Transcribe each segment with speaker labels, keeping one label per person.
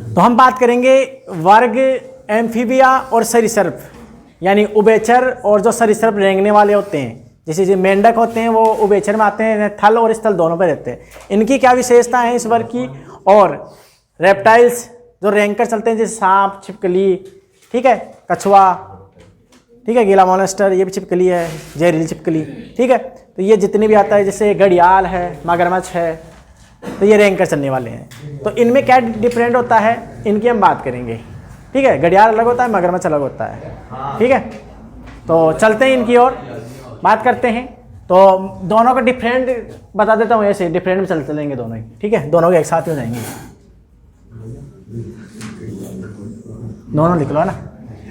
Speaker 1: तो हम बात करेंगे वर्ग एम्फीबिया और सरीसृप, यानी उभयचर और जो सरीसृप रेंगने वाले होते हैं, जैसे जो मेंढक होते हैं वो उभयचर में आते हैं, थल और स्थल दोनों पे रहते हैं। इनकी क्या विशेषता है इस वर्ग की? और रेप्टाइल्स जो रेंग कर चलते हैं, जैसे सांप, छिपकली, ठीक है, कछुआ, ठीक है, गीला मॉन्स्टर, ये भी छिपकली है, जहरीली छिपकली, ठीक है। तो ये जितने भी आता है, जैसे घड़ियाल है, मगरमच्छ है, तो ये रेंग कर चलने वाले हैं। तो इनमें क्या डिफरेंट होता है, इनकी हम बात करेंगे, ठीक है। घड़ियाल अलग होता है, मगरमच्छ अलग होता है, ठीक है। तो चलते हैं इनकी ओर बात करते हैं। तो दोनों का डिफरेंट बता देता हूँ, ऐसे डिफरेंट में चल चलेंगे दोनों ही, ठीक है, दोनों के एक साथ ही हो जाएंगे। दोनों लिख लो ना,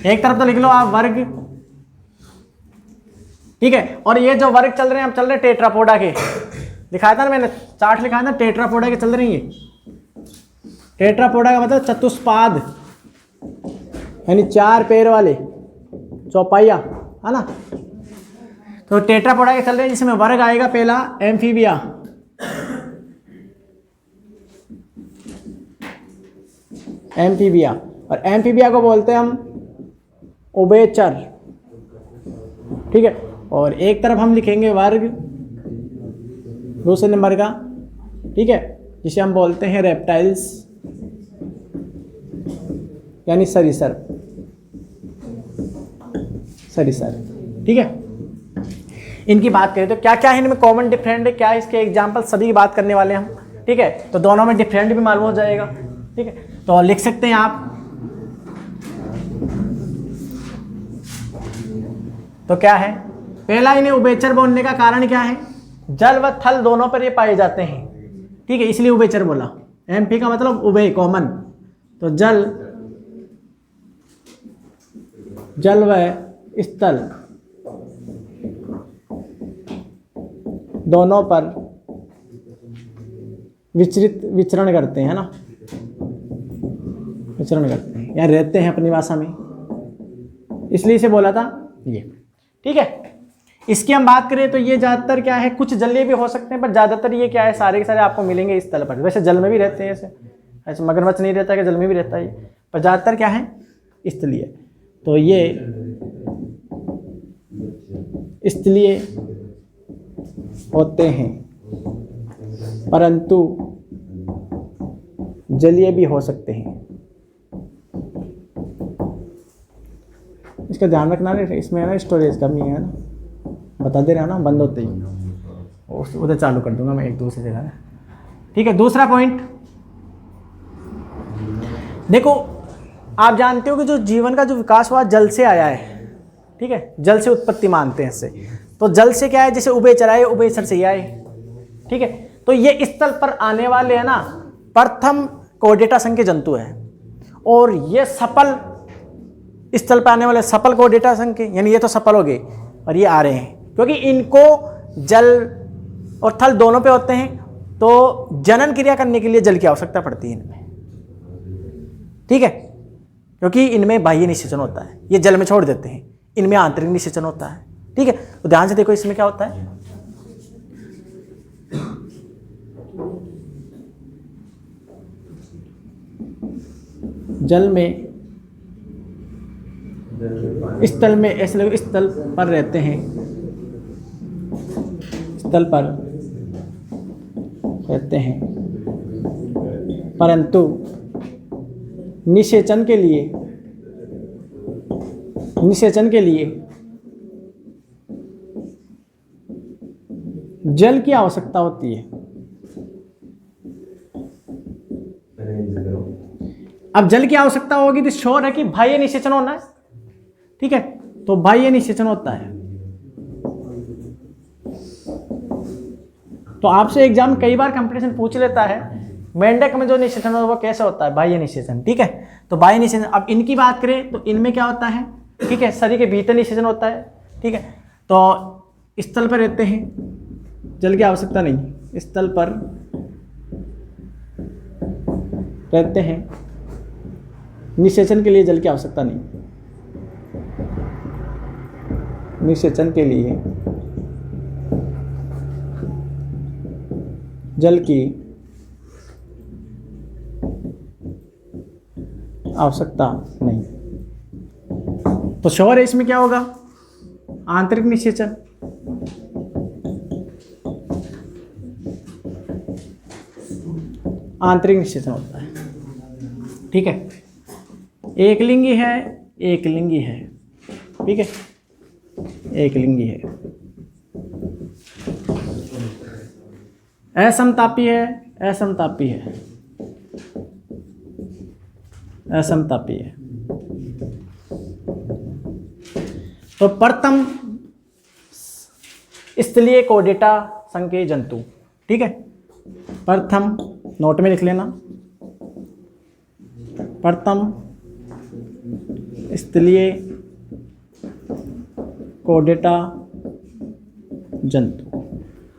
Speaker 1: एक तरफ तो लिख लो आप वर्ग, ठीक है। और ये जो वर्ग चल रहे हैं, अब चल रहे हैं टेट्रापोडा के, दिखाया था ना मैंने, चार्ट लिखाया था, टेट्रापोडा के चल रही है। टेट्रापोडा का मतलब चतुष्पाद, यानी 4 पैर वाले, चौपाइया, है ना। तो टेट्रापोडा के चल रहे हैं, जिसमें वर्ग आएगा पहला एम्फीबिया, एम्फीबिया, और एम्फीबिया को बोलते हैं हम उभयचर, ठीक है। और एक तरफ हम लिखेंगे वर्ग दूसरे नंबर का, ठीक है, जिसे हम बोलते हैं रेप्टाइल्स, यानी सरीसृप, सरीसृप, ठीक है। इनकी बात करें तो क्या क्या है इनमें कॉमन डिफरेंट है, क्या है इसके एग्जाम्पल, सभी की बात करने वाले हैं हम, ठीक है। तो दोनों में डिफरेंट भी मालूम हो जाएगा, ठीक है। तो लिख सकते हैं आप, तो क्या है पहला, इन्हें उभयचर बोलने का कारण क्या है? जल व थल दोनों पर ये पाए जाते हैं, ठीक है, इसलिए उभयचर बोला। एम्फी का मतलब उभय, कॉमन, तो जल, जल व स्थल दोनों पर विचरण करते हैं ना, विचरण करते हैं या रहते हैं अपनी भाषा में, इसलिए इसे बोला था ये, ठीक है। इसकी हम बात करें तो ये ज़्यादातर क्या है, कुछ जलीय भी हो सकते हैं, पर ज़्यादातर ये क्या है, सारे के सारे आपको मिलेंगे इस तल पर। वैसे जल में भी रहते हैं, ऐसे मगरमच्छ नहीं रहता कि जल में भी रहता है, पर ज़्यादातर क्या है, स्थलीय। तो ये स्थलीय होते हैं, परंतु जलीय भी हो सकते हैं। इसका ध्यान रखना है, इसमें ना स्टोरेज कमी है ना, बता दे रहा ना, बंद होते ही उधर चालू कर दूंगा मैं एक दूसरी जगह, ठीक है। दूसरा पॉइंट देखो, आप जानते हो कि जो जीवन का जो विकास हुआ जल से आया है, ठीक है, जल से उत्पत्ति मानते हैं इससे। तो जल से क्या है, जैसे उभयचर आए, उभयचर से ही आए, ठीक है। तो ये स्थल पर आने वाले है ना, प्रथम कोर्डेटा संघ के जंतु है, और ये सफल स्थल पर आने वाले सफल कोर्डेटा संघ के, यानी ये तो सफल हो गए और ये आ रहे हैं, क्योंकि इनको जल और थल दोनों पे होते हैं, तो जनन क्रिया करने के लिए जल की आवश्यकता पड़ती है इनमें, ठीक है, क्योंकि इनमें बाह्य निषेचन होता है, ये जल में छोड़ देते हैं, इनमें आंतरिक निषेचन होता है, ठीक है। तो ध्यान से देखो इसमें क्या होता है, जल में, स्थल में, ऐसे लोग स्थल पर रहते हैं, स्थल पर रहते हैं, परंतु निषेचन के लिए जल की आवश्यकता होती है। अब जल की आवश्यकता होगी तो श्योर है कि बाह्य निषेचन होना है, ठीक है। तो बाह्य निषेचन होता है। तो आपसे एग्जाम कई बार कंपटीशन पूछ लेता है, मेंढक में जो निषेचन होता है वो कैसे होता है, बाह्य निषेचन, ठीक है। तो बाह्य निषेचन, अब इनकी बात करें तो इनमें क्या होता है, ठीक है, शरीर के भीतर निषेचन होता है, ठीक है। तो स्थल पर रहते हैं, जल की आवश्यकता नहीं, स्थल पर रहते हैं, निषेचन के लिए जल की आवश्यकता नहीं, निषेचन के लिए जल की आवश्यकता नहीं। तो श्योर है इसमें क्या होगा, आंतरिक निषेचन। आंतरिक निषेचन होता है, ठीक है। एकलिंगी है, एकलिंगी है, ठीक है, एकलिंगी है। असमतापी है, असमतापी है, असमतापी है। तो प्रथम स्थलीय कोर्डेटा संकेत जंतु, ठीक है। प्रथम नोट में लिख लेना, प्रथम स्थलीय कोर्डेटा जंतु।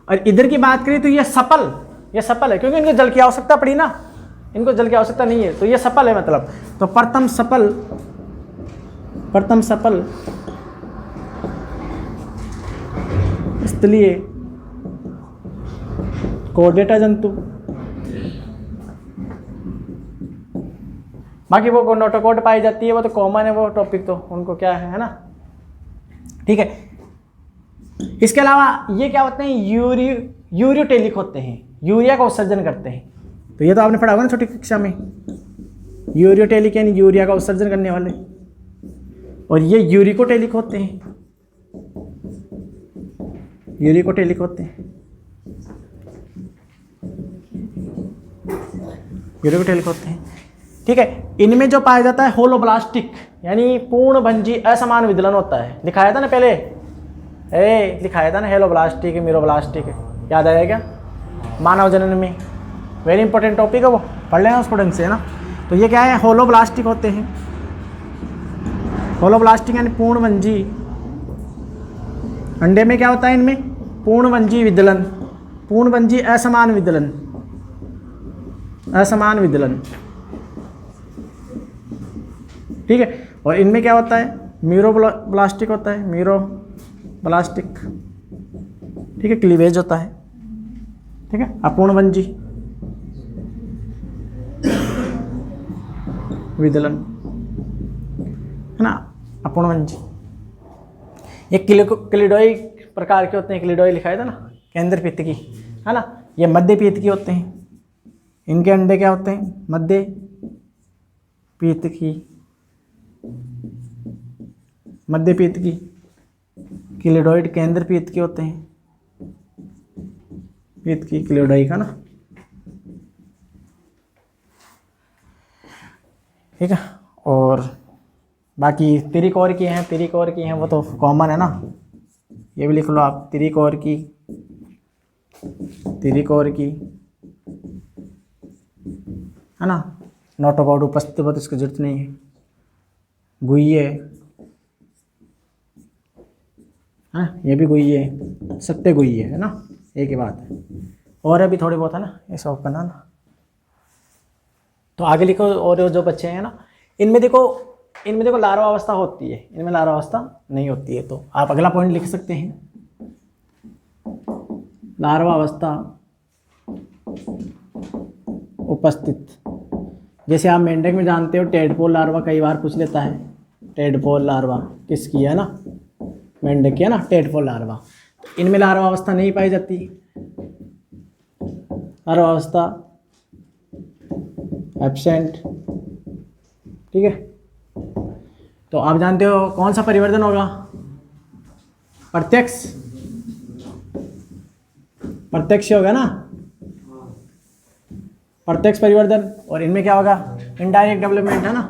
Speaker 1: और इधर की बात करें तो ये सफल है, क्योंकि इनको जल की आवश्यकता पड़ी ना, इनको जल की आवश्यकता नहीं है, तो ये सफल है मतलब। तो प्रथम सफल स्थलीय कोर्डेटा जंतु। बाकी वो नोटोकॉट पाई जाती है, वो तो कॉमन है, वो टॉपिक तो उनको क्या है ना, ठीक है। इसके अलावा ये क्या होते हैं, यूरियोटेलिक होते हैं, यूरिया का उत्सर्जन करते हैं। तो ये तो आपने पढ़ा होगा ना छोटी कक्षा में, यूरियोटेलिक यानी यूरिया का उत्सर्जन करने वाले। और ये यूरिकोटेलिक होते हैं, यूरिकोटेलिक होते हैं, यूरिकोटेलिक होते हैं, ठीक है। इनमें जो पाया जाता है होलोब्लास्टिक यानी पूर्णभंजी असमान विदलन होता है। लिखाया था ना पहले, लिखाया था ना, हेलोब्लास्टिक, मीरोब्लास्टिक, याद आया क्या मानव जनन में? वेरी इंपॉर्टेंट टॉपिक है, वो पढ़ लेना उसको ढंग से, है ना। तो ये क्या है, होलोब्लास्टिक होते हैं। होलोब्लास्टिक यानी पूर्णभंजी। अंडे में क्या होता है, इनमें पूर्णभंजी विदलन, पूर्णभंजी असमान विदलन, असमान विदलन, ठीक है। और इनमें क्या होता है, मीरोब्लास्टिक होता है, मीरोब्लास्टिक, ठीक है, क्लीवेज होता है, ठीक है। अपूर्णभंजी विदलन, है ना, अपूर्णभंजी। ये क्लिडोई प्रकार के होते हैं, क्लिडोई लिखाया था ना, केंद्र पित्त की, है ना। ये मध्य पित्त की होते हैं। इनके अंडे क्या होते हैं, मध्य पित्त की, मध्य पित्त की। क्लिडोइड केंद्र पित्त के होते हैं, पित्त की क्लिडोई का ना, ठीक है। और बाकी तिरिकोर की हैं, तिरिकोर की हैं, वो तो कॉमन है ना, ये भी लिख लो आप, तिरिकोर की, तिरिकोर की, है ना। नोटोकॉट उपस्थित हो तो इसकी जरूरत नहीं है। गुइये, हाँ ये भी गुइये, सत्य गुइये, है ना, एक ही बात है। और अभी थोड़ी बहुत है ना, ये सॉल्व करना ना। तो आगे लिखो, और जो बच्चे हैं ना, इनमें देखो लार्वा अवस्था होती है, इनमें लार्वा अवस्था नहीं होती है। तो आप अगला पॉइंट लिख सकते हैं, लार्वा अवस्था उपस्थित। जैसे आप मेंढक में जानते हो टेडपोल लार्वा कई बार पूछ लेता है, टेडपोल लार्वा किसकी है ना, मेंढक की है ना, टेडपोल लार्वा। तो इनमें लार्वा अवस्था नहीं पाई जाती, लार्वा अवस्था एब्सेंट, ठीक है। तो आप जानते हो कौन सा परिवर्तन होगा, प्रत्यक्ष, प्रत्यक्ष होगा ना, प्रत्यक्ष परिवर्तन। और इनमें क्या होगा, इनडायरेक्ट डेवलपमेंट, है ना,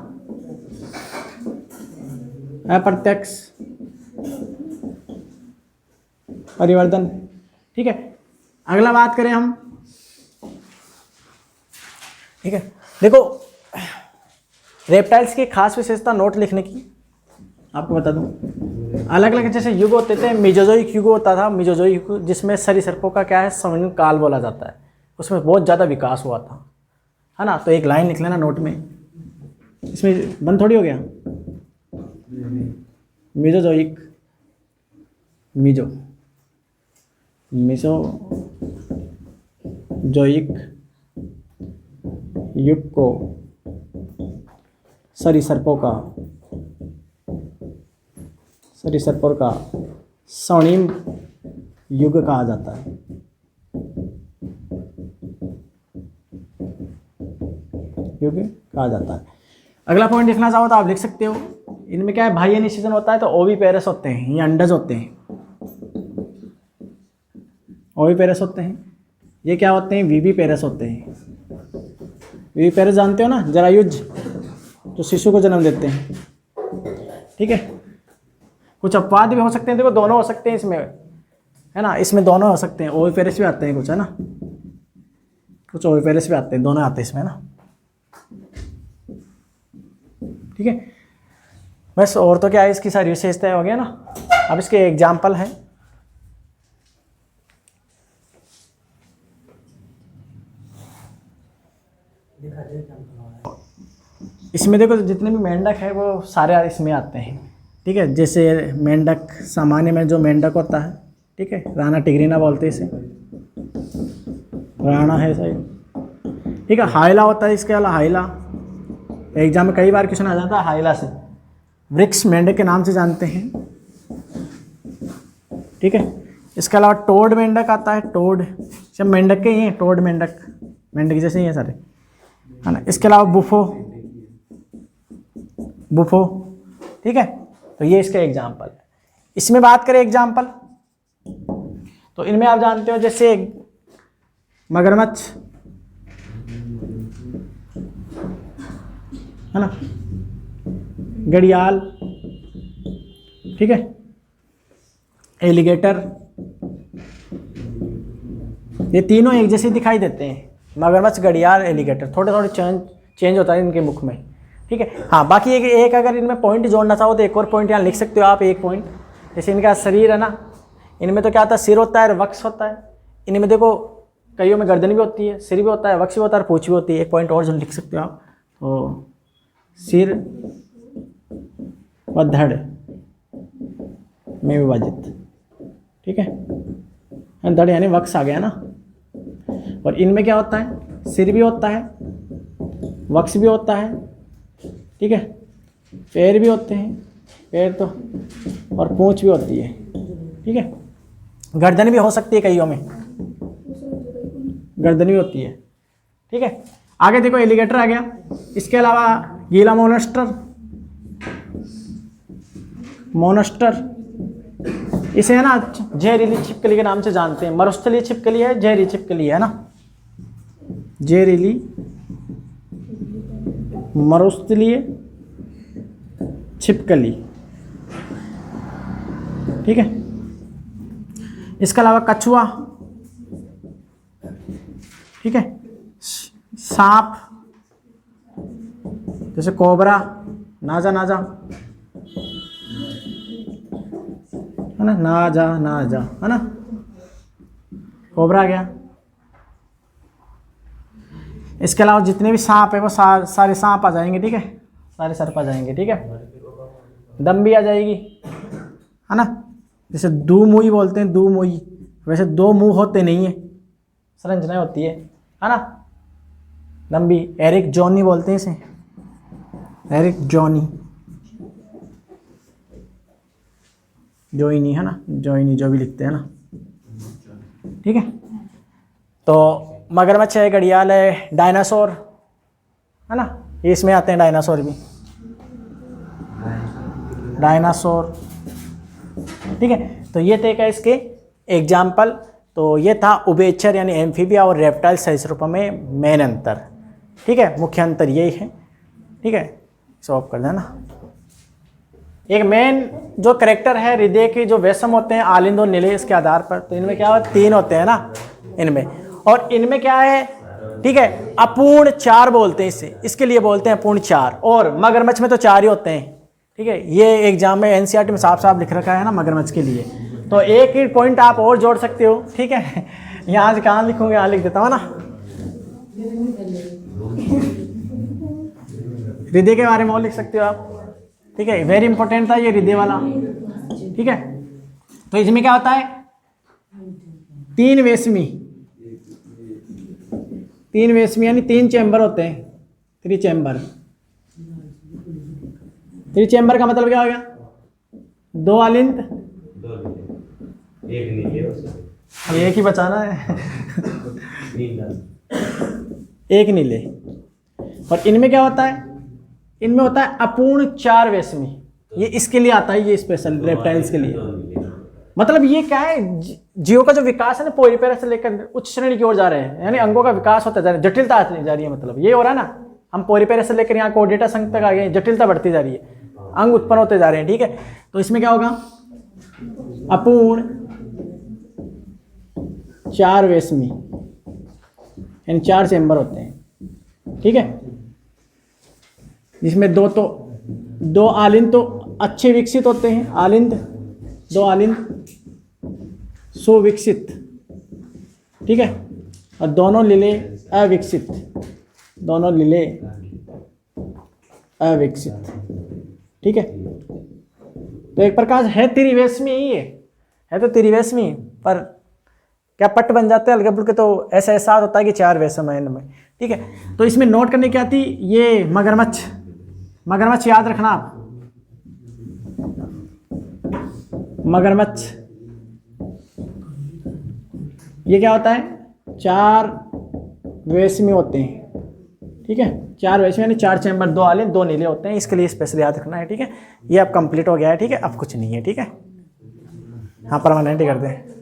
Speaker 1: अप्रत्यक्ष परिवर्तन, ठीक है। अगला बात करें हम, ठीक है। देखो रेप्टाइल्स की खास विशेषता नोट लिखने की आपको बता दूं, अलग अलग जैसे युग होते थे, मेजोजोइक युग होता था, मेजोजोइक युग जिसमें सरीसृपों का क्या है, संवहन काल बोला जाता है, उसमें बहुत ज़्यादा विकास हुआ था, है ना। तो एक लाइन लिख लेना नोट में, इसमें बंद थोड़ी हो गया, मेजोजोइक, मेसोजोइक युग को सरीसृपों का स्वर्णिम युग कहा जाता है। युग कहा जाता है। अगला पॉइंट लिखना चाहो तो आप लिख सकते हो। इनमें क्या है, बाह्य निषेचन होता है तो ओविपेरस होते हैं, ये अंडज होते हैं, ओविपेरस होते हैं। ये क्या होते हैं, विविपेरस होते हैं। विविपेरस जानते हो ना, जरायुज जो शिशु को जन्म देते हैं, ठीक है। कुछ अपवाद भी हो सकते हैं, देखो दोनों हो सकते हैं इसमें, है ना, इसमें दोनों हो सकते हैं, ओविपेरस भी आते हैं कुछ, है ना, कुछ ओविपेरस भी आते हैं, दोनों आते हैं इसमें ना, ठीक है। बस और तो क्या है, इसकी सारी विशेषताएं हो गया ना। अब इसके एग्जाम्पल हैं। इसमें देखो जितने भी मेंढक है वो सारे इसमें आते हैं, ठीक है। जैसे मेंढक सामान्य में जो मेंढक होता है, ठीक है, राणा टिग्रिना बोलते हैं इसे, राणा है सही, ठीक है। हाइला होता है, इसके अलावा हाइला एग्जाम में कई बार क्वेश्चन आ जाता है हाइला से। वृक्ष मेंढक के नाम से जानते हैं, ठीक है। इसके अलावा टोड मेंढक आता है, टोड सब मेंढक के ही हैं, टोड मेंढक मेंढक जैसे ही हैं सारे, है ना। इसके अलावा बुफो, बुफो, ठीक है। तो ये इसका एग्जाम्पल है। इसमें बात करें एग्जाम्पल, तो इनमें आप जानते हो जैसे मगरमच्छ, है ना, घड़ियाल, ठीक है, एलिगेटर, ये तीनों एक जैसे दिखाई देते हैं। मगरमच्छ, घड़ियाल, एलिगेटर, थोड़े थोड़े चेंज होता है इनके मुख में, ठीक है। हाँ, बाकी एक अगर इनमें पॉइंट जोड़ना चाहो तो एक और पॉइंट यहाँ लिख सकते हो आप, एक पॉइंट। जैसे इनका शरीर है ना, इनमें तो क्या होता है, सिर होता है और वक्ष होता है। इनमें देखो कईयों में गर्दन भी होती है, सिर भी होता है, वक्ष भी होता है और पूंछ भी होती है। एक पॉइंट और जो लिख सकते हो आप, तो सिर व धड़ में विभाजित, ठीक है। धड़ यानी वक्ष आ गया ना। और इनमें क्या होता है, सिर भी होता है, वक्ष भी होता है, ठीक है, पैर भी होते हैं, पैर तो, और पूंछ भी होती है, ठीक है। गर्दन भी हो सकती है, कईयों में गर्दन भी होती है, ठीक है। आगे देखो एलिगेटर आ गया। इसके अलावा गीला मोनस्टर, इसे है ना जहरीली छिपकली के नाम से जानते हैं। मरुस्थलीय छिपकली है, जहरीली छिपकली है ना, जहरीली मरुस्थलीय छिपकली, ठीक है। इसके अलावा कछुआ, ठीक है, सांप जैसे कोबरा, नाजा है ना, नाजा है ना, कोबरा आ गया। इसके अलावा जितने भी सांप है वो सारे सांप आ जाएंगे, ठीक है, सारे सर्प आ जाएंगे, ठीक है। दम भी आ जाएगी, है ना। जैसे दो मुई बोलते हैं, दो मुई, वैसे दो मुंह होते नहीं है, संरचना होती है ना। लंबी, एरिक जॉनी बोलते हैं इसे, एरिक जॉनी, जोइनी, है ना, जोइनी जो भी लिखते हैं ना, ठीक है। तो मगरमच्छ है, घड़ियाल है, डायनासोर, है ना, ये इसमें आते हैं डायनासोर भी, डायनासोर, ठीक है। तो ये थे क्या इसके एग्जाम्पल। तो ये था उभयचर यानी एम्फीबिया और रेप्टाइल सरीसृपों में मेन अंतर, ठीक है, मुख्य अंतर यही है, ठीक है। सॉल्व कर देना। एक मेन जो करेक्टर है हृदय के जो वैषम होते हैं, आलिंद और निलेश के आधार पर, तो इनमें क्या होता है, 3 होते हैं ना इनमें, और इनमें क्या है, ठीक है, अपूर्ण 4 बोलते हैं इसे, इसके लिए बोलते हैं अपूर्ण 4, और मगरमच्छ में तो 4 ही होते हैं, ठीक है। ये एग्जाम में एनसीईआरटी में साफ लिख रखा है ना मगरमच्छ के लिए। तो एक ही पॉइंट आप और जोड़ सकते हो, ठीक है। यहाँ से कहाँ लिखूंगे, यहाँ लिख देता हूँ ना, हृदय के बारे में और लिख सकते हो आप, ठीक है। वेरी इंपॉर्टेंट था ये हृदय वाला, ठीक है। तो इसमें क्या होता है, 3 वेशमी यानी 3 चैम्बर होते हैं, 3 चैम्बर, 3 चैम्बर का मतलब क्या हो गया? 2 अलिंद,
Speaker 2: 2 नीले, 1 नीले और सफेद।
Speaker 1: अब एक ही बचाना है।
Speaker 2: नीला।
Speaker 1: 1 नीले। और इनमें क्या होता है? इनमें होता है अपूर्ण 4 वेशमी। ये इसके लिए आता है, ये स्पेशल रेप्टाइल्स के लिए।
Speaker 2: 2 नीले। मतलब
Speaker 1: ये क्या है, जीवों का जो विकास है ना, पोरिपेरा से लेकर उच्च श्रेणी की ओर जा रहे हैं, यानी अंगों का विकास होता जा रहा है, जटिलता आती जा रही है। मतलब ये हो रहा है ना, हम पोरिपेरा से लेकर यहाँ कोर्डेटा संघ तक आ गए, जटिलता बढ़ती जा रही है, अंग उत्पन्न होते जा रहे हैं। ठीक है, तो इसमें क्या होगा? अपूर्ण 4 वेशमी, यानी 4 चैम्बर होते हैं। ठीक है, जिसमें 2 आलिंद तो अच्छे विकसित होते हैं, आलिंद 2 आलिंद सुविकसित। ठीक है, और दोनों लीले अविकसित, दोनों लीले अविकसित। ठीक है, तो एक प्रकार है त्रिवेशमी ही है तो त्रिवेशमी, पर क्या पट बन जाते हैं हल्के फुल्के, तो ऐसा एहसास होता है कि 4 वेशम है इनमें। ठीक है, तो इसमें नोट करने की आती ये मगरमच्छ, मगरमच्छ याद रखना आप, मगरमच्छ ये क्या होता है? 4 वेशमी होते हैं। ठीक है, 4 वेशमी यानी 4 चैम्बर, 2 आले 2 नीले होते हैं, इसके लिए स्पेशल याद रखना है। ठीक है, ये अब कंप्लीट हो गया है। ठीक है, अब कुछ नहीं है। ठीक है, हाँ परमानेंट ही कर दें।